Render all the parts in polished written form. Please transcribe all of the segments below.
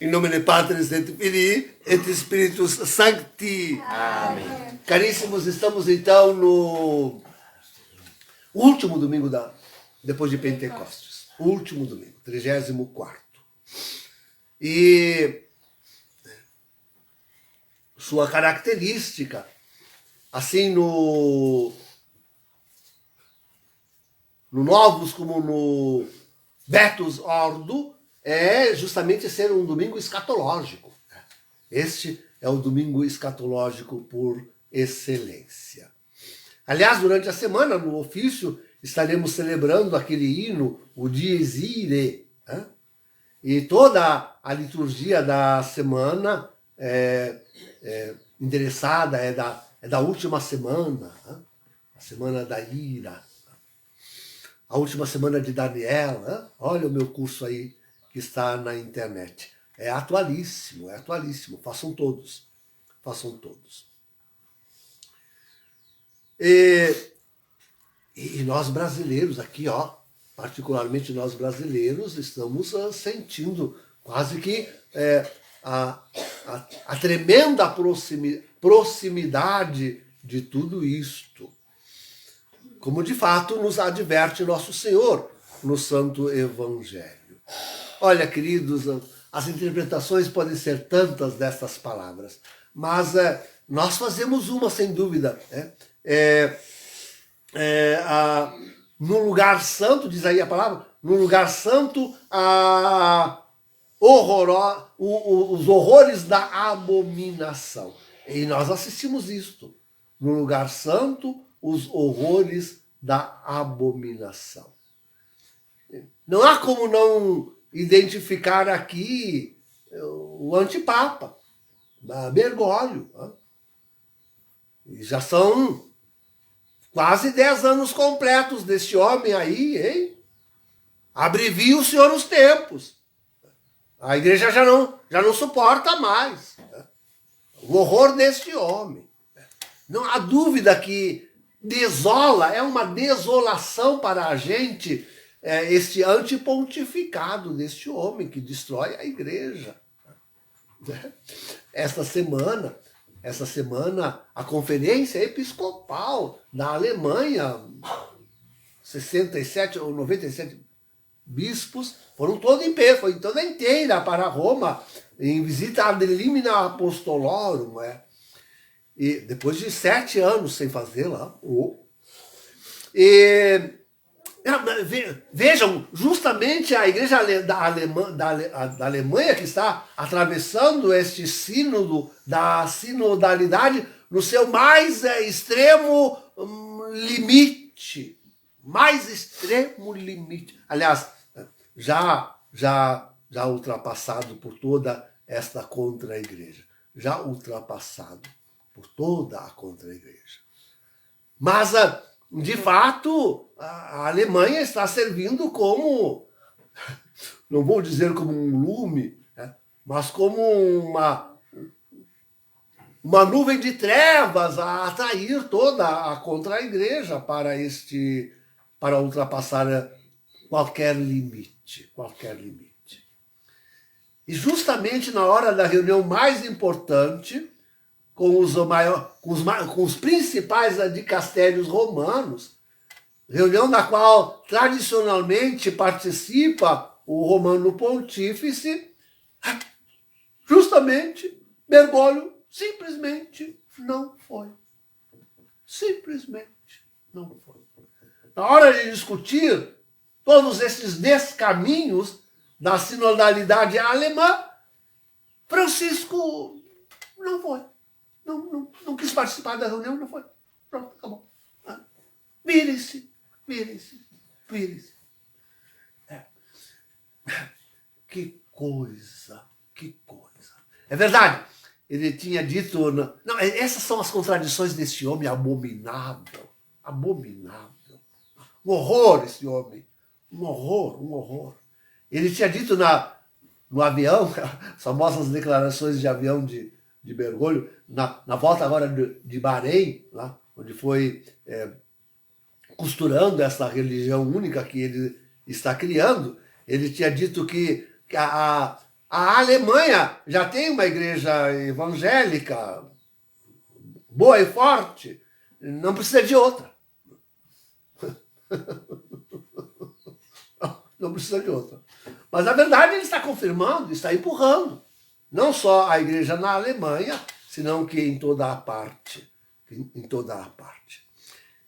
Em nome del Padre, et Filii, et Spiritus Sancti. Amém. Caríssimos, estamos então no último domingo depois de Pentecostes. Último domingo, 34º. E sua característica, assim no Novus como no Vetus Ordo, é justamente ser um domingo escatológico. Este é o domingo escatológico por excelência. Aliás, durante a semana, no ofício, estaremos celebrando aquele hino, o Dies Irae. E toda a liturgia da semana interessada é da última semana, a semana da ira, a última semana de Daniel. Olha o meu curso aí que está na internet. É atualíssimo, é atualíssimo. Façam todos, façam todos. E nós brasileiros aqui, particularmente nós brasileiros, estamos sentindo quase que a tremenda proximidade de tudo isto, como de fato nos adverte nosso Senhor no Santo Evangelho. Olha, queridos, as interpretações podem ser tantas dessas palavras, mas nós fazemos uma, sem dúvida, no lugar santo, diz aí a palavra, no lugar santo, os horrores da abominação. E nós assistimos isto. No lugar santo, os horrores da abominação. Não há como não identificar aqui o antipapa, Bergoglio. E já são quase 10 anos completos deste homem aí, hein? Abrevia o Senhor os tempos. A igreja já não suporta mais o horror deste homem. Não há dúvida que desola, é uma desolação para a gente este antipontificado deste homem que destrói a igreja. Essa semana, a conferência episcopal da Alemanha, 67 ou 97 bispos, foram todos em pé, foi toda inteira para Roma, em visita ad limina apostolorum, e depois de 7 anos sem fazer lá. Vejam, justamente a igreja da Alemanha, que está atravessando este sínodo da sinodalidade no seu mais extremo limite. Mais extremo limite. Aliás, já ultrapassado por toda esta contra-igreja. Já ultrapassado por toda a contra-igreja. Mas, de fato, a Alemanha está servindo como, não vou dizer como um lume, mas como uma nuvem de trevas a atrair toda a contra-igreja para ultrapassar qualquer limite, E justamente na hora da reunião mais importante, com os principais dicastérios romanos, reunião na qual tradicionalmente participa o romano pontífice, justamente Bergoglio simplesmente não foi. Simplesmente não foi. Na hora de discutir todos esses descaminhos da sinodalidade alemã, Francisco não foi. Não quis participar da reunião, não foi. Pronto, acabou. Virem-se. Que coisa. É verdade. Ele tinha dito... Não, essas são as contradições desse homem abominável. Um horror esse homem. Um horror. Ele tinha dito no avião, as famosas declarações de avião de Bergoglio, na volta agora de Bahrein, lá, onde foi costurando essa religião única que ele está criando, ele tinha dito que a A Alemanha já tem uma igreja evangélica boa e forte, não precisa de outra. Não precisa de outra. Mas, na verdade, ele está confirmando, está empurrando. Não só a igreja na Alemanha, senão que em toda a parte. Em toda a parte.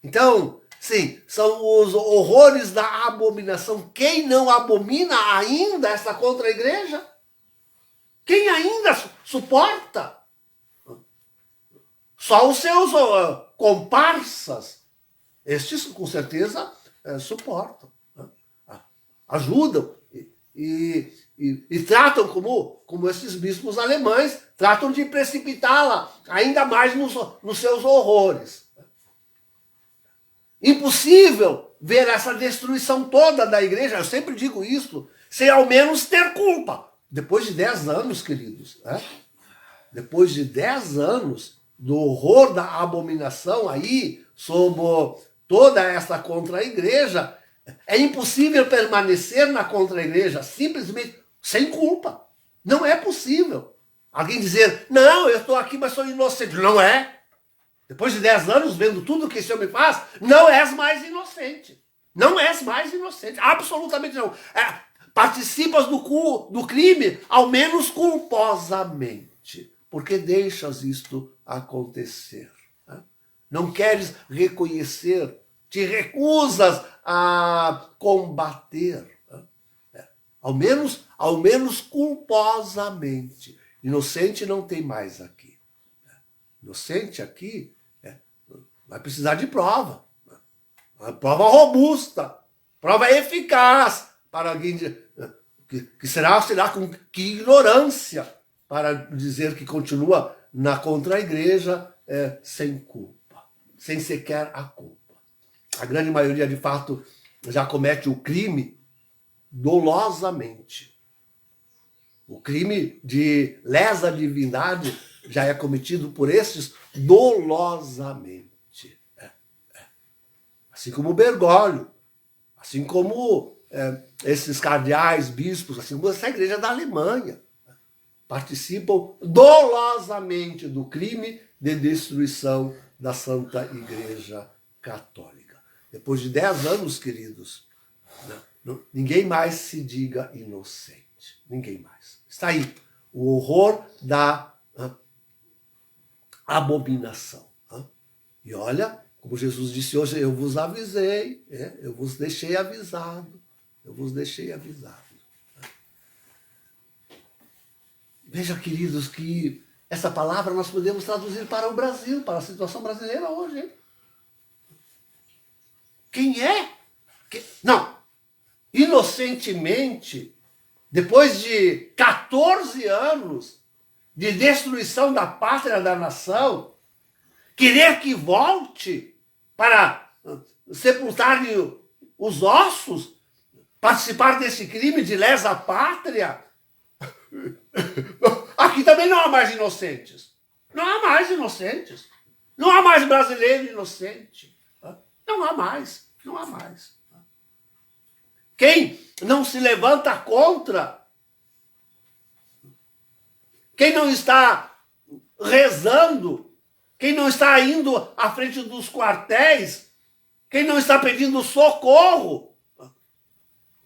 Então, sim, são os horrores da abominação. Quem não abomina ainda essa contra-igreja? Quem ainda suporta? Só os seus comparsas. Estes, com certeza, suportam. Ajudam e tratam como esses bispos alemães, tratam de precipitá-la ainda mais nos seus horrores. Impossível ver essa destruição toda da igreja, eu sempre digo isso, sem ao menos ter culpa. Depois de 10 anos, queridos, né? Depois de 10 anos do horror da abominação aí, sob toda essa contra-igreja, é impossível permanecer na contra-igreja simplesmente sem culpa. Não é possível. Alguém dizer, não, eu estou aqui, mas sou inocente. Não é. Depois de 10 anos, vendo tudo que esse homem faz, não és mais inocente. Não és mais inocente. Absolutamente não. Participas do crime, ao menos culposamente. Porque deixas isto acontecer. Né? Não queres reconhecer, te recusas a combater. Né? Ao menos culposamente. Inocente não tem mais aqui. Inocente aqui vai precisar de prova. Uma prova robusta, prova eficaz, para alguém que será com que ignorância para dizer que continua na contra-igreja sem culpa, sem sequer a culpa. A grande maioria, de fato, já comete o crime dolosamente. O crime de lesa divindade já é cometido por estes dolosamente. Assim como o Bergoglio, assim como esses cardeais, bispos, assim como essa igreja da Alemanha, participam dolosamente do crime de destruição da Santa Igreja Católica. Depois de 10 anos, queridos, ninguém mais se diga inocente. Ninguém mais. Está aí o horror da abominação. E olha, como Jesus disse hoje, eu vos avisei, eu vos deixei avisado. Eu vos deixei avisado. Veja, queridos, que essa palavra nós podemos traduzir para o Brasil, para a situação brasileira hoje. Hein? Quem é? Não, inocentemente, depois de 14 anos de destruição da pátria da nação, querer que volte para sepultar-lhe os ossos, participar desse crime de lesa pátria. Aqui também não há mais inocentes. Não há mais inocentes. Não há mais brasileiro inocente. Não há mais. Não há mais. Quem não se levanta contra, quem não está rezando, quem não está indo à frente dos quartéis, quem não está pedindo socorro,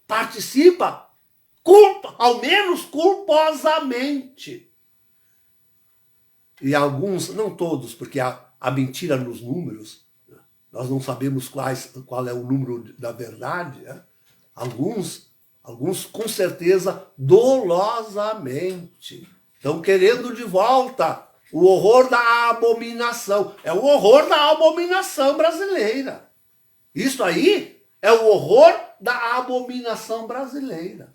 participa, ao menos culposamente. E alguns, não todos, porque há mentira nos números, nós não sabemos qual é o número da verdade, né? Alguns com certeza dolosamente estão querendo de volta o horror da abominação. É o horror da abominação brasileira. Isso aí é o horror da abominação brasileira.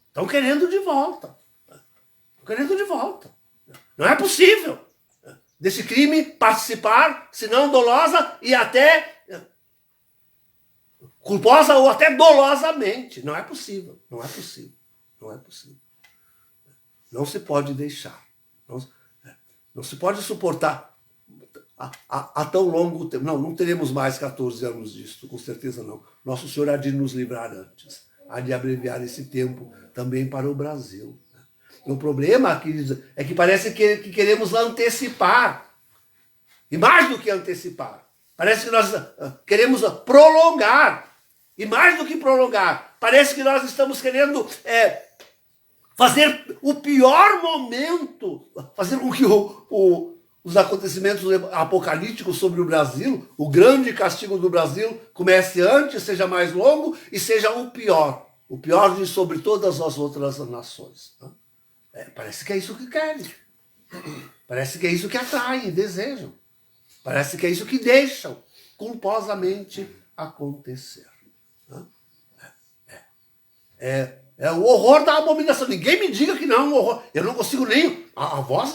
Estão querendo de volta. Estão querendo de volta. Não é possível desse crime participar, se não dolosa e até culposa ou até dolosamente. Não é possível. Não é possível. Não é possível. Não se pode deixar. Não se pode suportar há tão longo tempo. Não teremos mais 14 anos disso, com certeza não. Nosso Senhor há de nos livrar antes. Há de abreviar esse tempo também para o Brasil. O problema, queridos, é que parece que queremos antecipar. E mais do que antecipar. Parece que nós queremos prolongar. E mais do que prolongar. Parece que nós estamos querendo fazer o pior momento. Fazer com que os acontecimentos apocalípticos sobre o Brasil, o grande castigo do Brasil, comece antes, seja mais longo e seja o pior de sobre todas as outras nações. Parece que é isso que querem. Parece que é isso que atraem, desejam. Parece que é isso que deixam culposamente acontecer. É o horror da abominação. Ninguém me diga que não é um horror. Eu não consigo nem... A voz,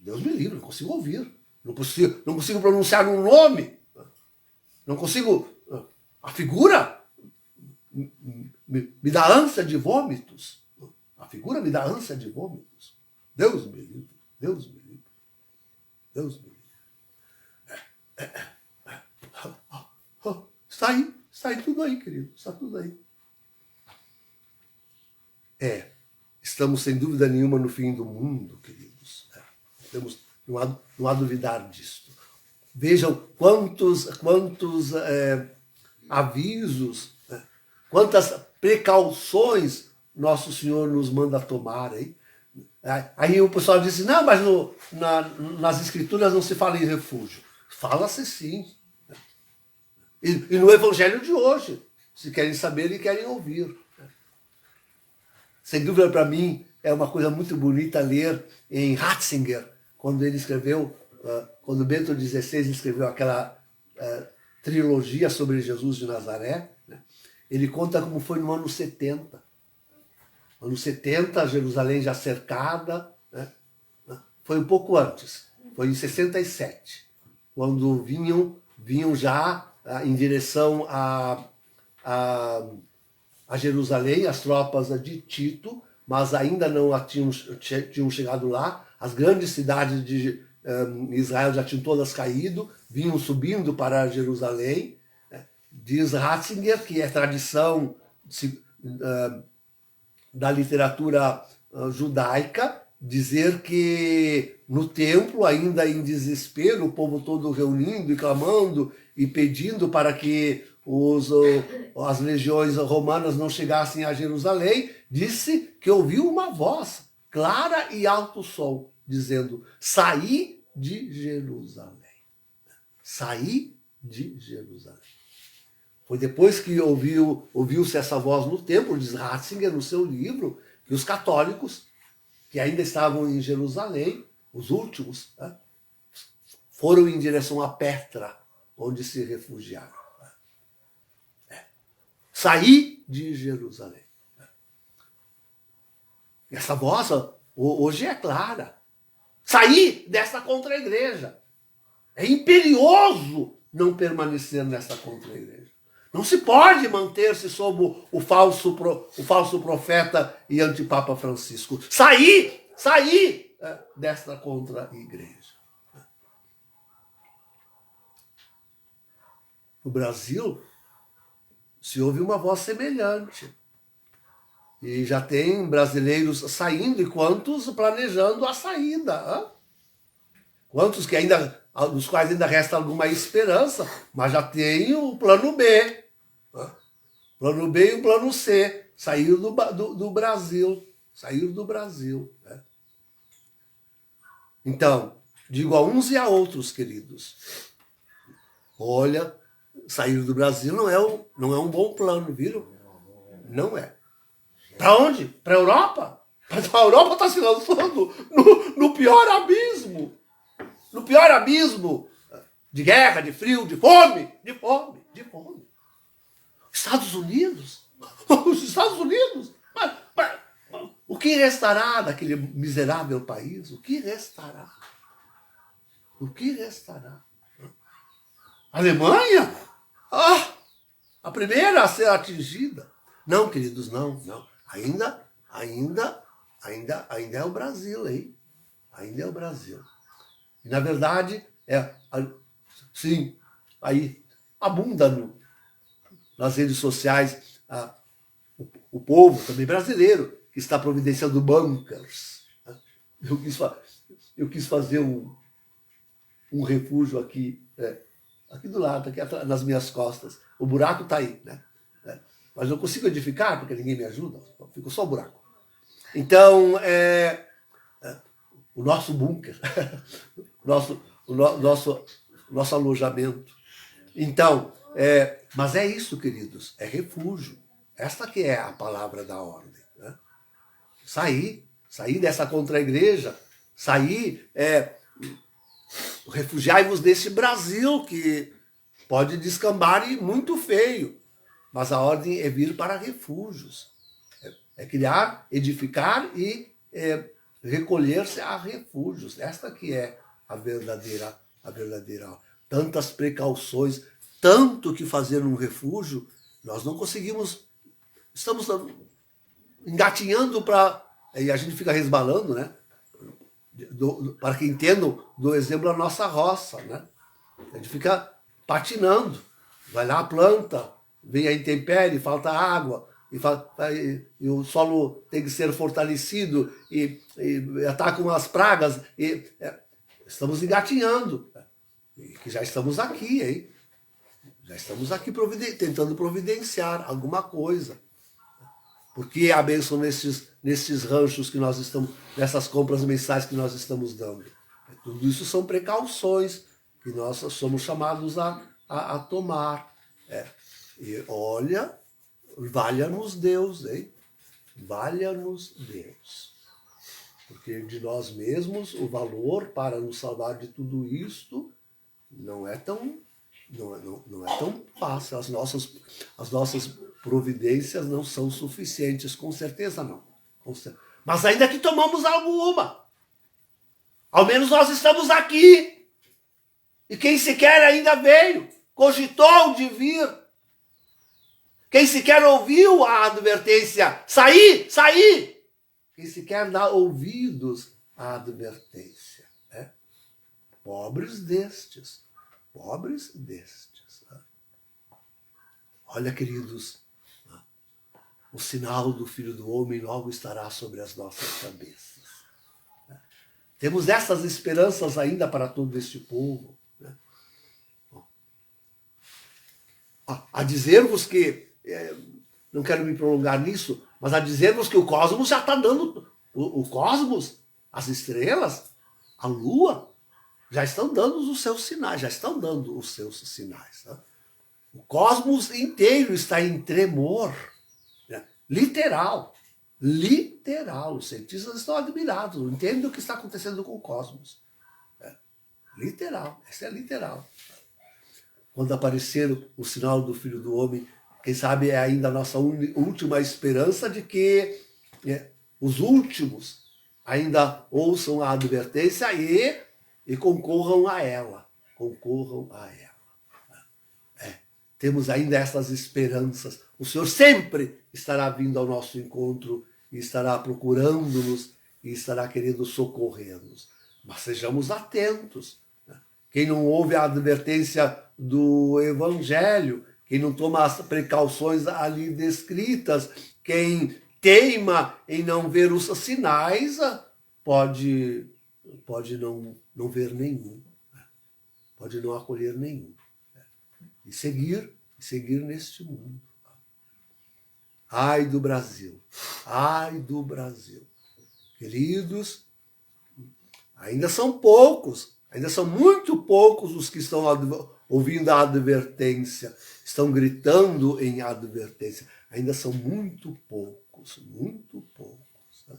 Deus me livre, não consigo ouvir. Não consigo pronunciar um nome. Não consigo... A figura me dá ânsia de vômitos. A figura me dá ânsia de vômitos. Deus me livre, Deus me livre. Deus me livre. Está aí tudo aí, querido. Está tudo aí. Estamos sem dúvida nenhuma no fim do mundo, queridos. Não há duvidar disto. Vejam quantos avisos, quantas precauções Nosso Senhor nos manda tomar. Hein? Aí o pessoal disse, não, mas nas Escrituras não se fala em refúgio. Fala-se sim. E no Evangelho de hoje, se querem saber e querem ouvir. Sem dúvida, para mim, é uma coisa muito bonita ler em Ratzinger, quando ele escreveu, quando Bento XVI escreveu aquela trilogia sobre Jesus de Nazaré, né? Ele conta como foi no ano 70. No ano 70, Jerusalém já cercada, né? Foi um pouco antes, foi em 67, quando vinham já em direção a Jerusalém, as tropas de Tito, mas ainda não tinham chegado lá. As grandes cidades de Israel já tinham todas caído, vinham subindo para Jerusalém. Diz Ratzinger que é tradição da literatura judaica dizer que no templo, ainda em desespero, o povo todo reunindo e clamando e pedindo para que as legiões romanas não chegassem a Jerusalém, disse que ouviu uma voz clara e alto som, dizendo, saí de Jerusalém. Saí de Jerusalém. Foi depois que ouviu-se essa voz no templo, diz Ratzinger no seu livro, que os católicos, que ainda estavam em Jerusalém, os últimos, né, foram em direção a Petra, onde se refugiaram. Saí de Jerusalém. Essa voz hoje é clara. Saí dessa contra-igreja. É imperioso não permanecer nessa contra-igreja. Não se pode manter-se sob o falso profeta e antipapa Francisco. Saí desta contra-igreja. No Brasil, se ouve uma voz semelhante. E já tem brasileiros saindo e quantos planejando a saída. Quantos que ainda, dos quais ainda resta alguma esperança, mas já tem o plano B. Plano B e o plano C. Saíram do Brasil. Saíram do Brasil. Né? Então, digo a uns e a outros, queridos. Olha, sair do Brasil não é um bom plano, viram? Não é. Para onde? Para a Europa? A Europa está se lançando no pior abismo. No pior abismo de guerra, de frio, de fome. Estados Unidos? Os Estados Unidos? Mas o que restará daquele miserável país? O que restará? O que restará? Alemanha? A primeira a ser atingida. Não, queridos, não. Ainda é o Brasil, hein? Ainda é o Brasil. E, na verdade, sim, aí abunda nas redes sociais o povo, também brasileiro, está providenciando bunkers. Eu quis fazer um refúgio aqui, aqui do lado, aqui atrás, nas minhas costas. O buraco está aí, né? Mas não consigo edificar porque ninguém me ajuda, fica só o buraco. Então, o nosso bunker, nosso alojamento. Então, mas é isso, queridos, é refúgio. Esta que é a palavra da ordem. Né? Sair dessa contra-igreja, refugiai-vos desse Brasil que pode descambar e muito feio. Mas a ordem é vir para refúgios. É criar, edificar e recolher-se a refúgios. Esta que é a verdadeira. Tantas precauções, tanto que fazer um refúgio, nós não conseguimos. Estamos engatinhando e a gente fica resbalando, né? Para que entendam do exemplo a nossa roça, né? A gente fica patinando. Vai lá, planta, vem a intempérie, falta água, e o solo tem que ser fortalecido, e atacam as pragas, estamos engatinhando. E que já estamos aqui, hein? Já estamos aqui tentando providenciar alguma coisa. Porque a bênção nesses ranchos que nós estamos, nessas compras mensais que nós estamos dando. Tudo isso são precauções que nós somos chamados a tomar. E olha, valha-nos Deus, hein? Valha-nos Deus. Porque de nós mesmos o valor para nos salvar de tudo isto não é tão fácil. As nossas providências não são suficientes, com certeza não. Mas ainda que tomamos alguma, ao menos nós estamos aqui. E quem sequer ainda veio, cogitou de vir. Quem sequer ouviu a advertência, sair! Quem sequer dá ouvidos à advertência. Né? Pobres destes. Né? Olha, queridos, o sinal do Filho do Homem logo estará sobre as nossas cabeças. Né? Temos essas esperanças ainda para todo este povo. Né? A dizer-vos que, não quero me prolongar nisso, mas a dizer-vos que o cosmos já está dando, o cosmos, as estrelas, a lua, já estão dando os seus sinais, Né? O cosmos inteiro está em tremor, né? Literal. Os cientistas estão admirados, entendem o que está acontecendo com o cosmos. Literal, isso é literal. Quando aparecer o sinal do Filho do Homem, quem sabe é ainda a nossa última esperança de que os últimos ainda ouçam a advertência e concorram a ela. Temos ainda essas esperanças. O Senhor sempre estará vindo ao nosso encontro e estará procurando-nos e estará querendo socorrer-nos. Mas sejamos atentos. Quem não ouve a advertência do Evangelho, quem não toma as precauções ali descritas, quem teima em não ver os sinais, pode não ver nenhum, pode não acolher nenhum. E seguir neste mundo. Ai do Brasil. Queridos, ainda são muito poucos os que estão ouvindo a advertência, estão gritando em advertência. Ainda são muito poucos. Né?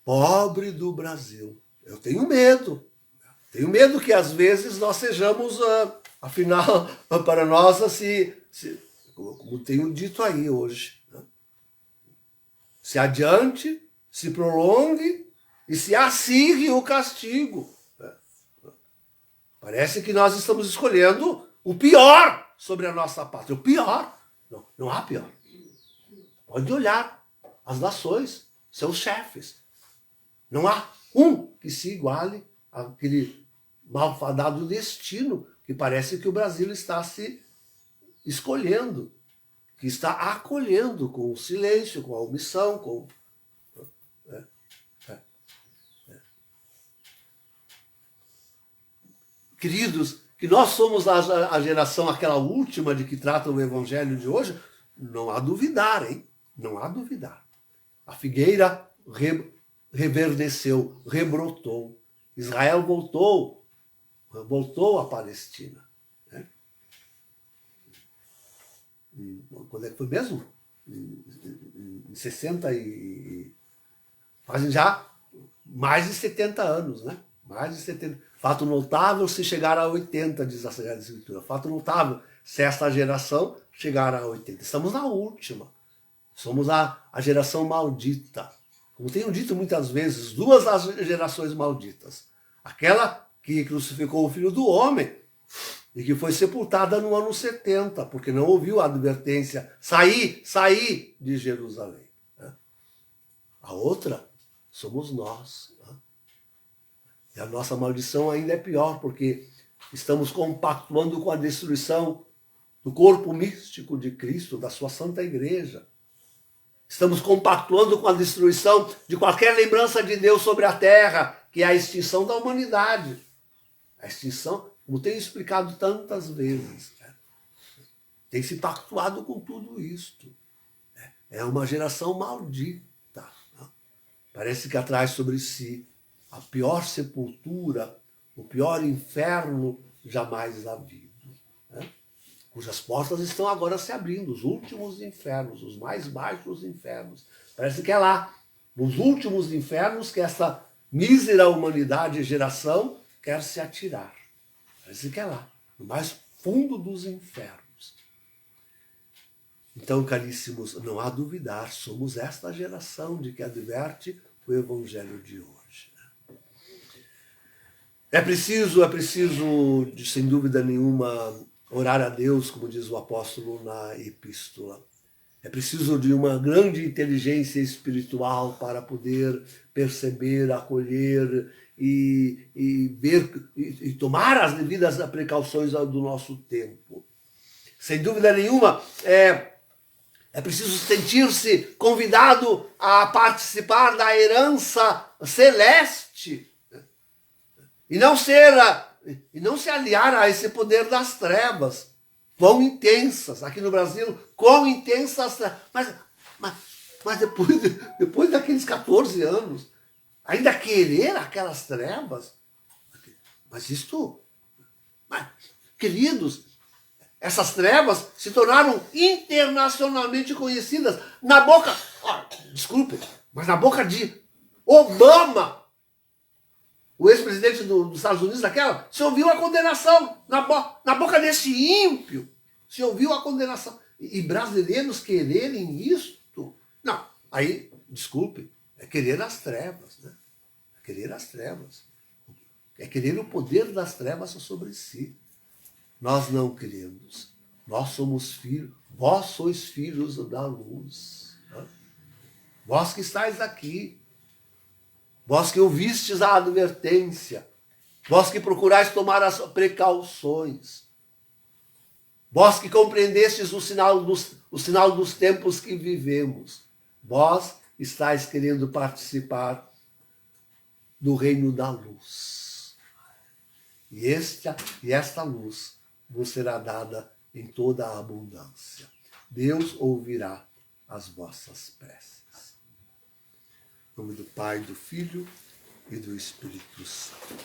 Pobre do Brasil. Eu tenho medo. Que às vezes nós sejamos, afinal, para nós, como tenho dito aí hoje, né? Se adiante, se prolongue e se acirre o castigo. Parece que nós estamos escolhendo o pior sobre a nossa pátria. O pior. Não há pior. Pode olhar as nações, seus chefes. Não há um que se iguale àquele malfadado destino que parece que o Brasil está se escolhendo. que está acolhendo com o silêncio, com a omissão, com... Queridos, que nós somos a geração, aquela última de que trata o evangelho de hoje, não há duvidar, hein? Não há duvidar. A figueira reverdeceu, rebrotou. Israel voltou à Palestina. Né? Quando é que foi mesmo? Em 60 e... Fazem já mais de 70 anos, né? Mais de 70. Fato notável se chegar a 80, diz a Sagrada Escritura. Fato notável se esta geração chegar a 80. Estamos na última. Somos a geração maldita. Como tenho dito muitas vezes, duas das gerações malditas. Aquela que crucificou o Filho do Homem e que foi sepultada no ano 70, porque não ouviu a advertência, saí de Jerusalém. A outra somos nós. E a nossa maldição ainda é pior, porque estamos compactuando com a destruição do corpo místico de Cristo, da sua Santa Igreja. Estamos compactuando com a destruição de qualquer lembrança de Deus sobre a terra, que é a extinção da humanidade. A extinção, como tenho explicado tantas vezes, tem se pactuado com tudo isto. É uma geração maldita. Parece que atrai sobre si a pior sepultura, o pior inferno jamais havido, né? Cujas portas estão agora se abrindo, os últimos infernos, os mais baixos infernos. Parece que é lá, nos últimos infernos, que essa mísera humanidade e geração quer se atirar. Parece que é lá, no mais fundo dos infernos. Então, caríssimos, não há duvidar, somos esta geração de que adverte o Evangelho de hoje. É preciso, sem dúvida nenhuma, orar a Deus, como diz o apóstolo na epístola. É preciso de uma grande inteligência espiritual para poder perceber, acolher e ver e tomar as devidas precauções do nosso tempo. Sem dúvida nenhuma, é preciso sentir-se convidado a participar da herança celeste e não se aliar a esse poder das trevas, quão intensas, aqui no Brasil, quão intensas, mas depois daqueles 14 anos, ainda querer aquelas trevas, queridos, essas trevas se tornaram internacionalmente conhecidas na boca, desculpe, mas na boca de Obama, o ex-presidente dos Estados Unidos daquela, se ouviu a condenação na boca desse ímpio, se ouviu a condenação. E brasileiros quererem isto? Não, aí, desculpe, é querer as trevas, né? É querer as trevas. É querer o poder das trevas sobre si. Nós não queremos. Nós somos filhos, vós sois filhos da luz. Né? Vós que estáis aqui, vós que ouvistes a advertência, vós que procurais tomar as precauções, vós que compreendestes o sinal dos tempos que vivemos, vós estáis querendo participar do reino da luz. E esta luz vos será dada em toda a abundância. Deus ouvirá as vossas preces. Em nome do Pai, do Filho e do Espírito Santo.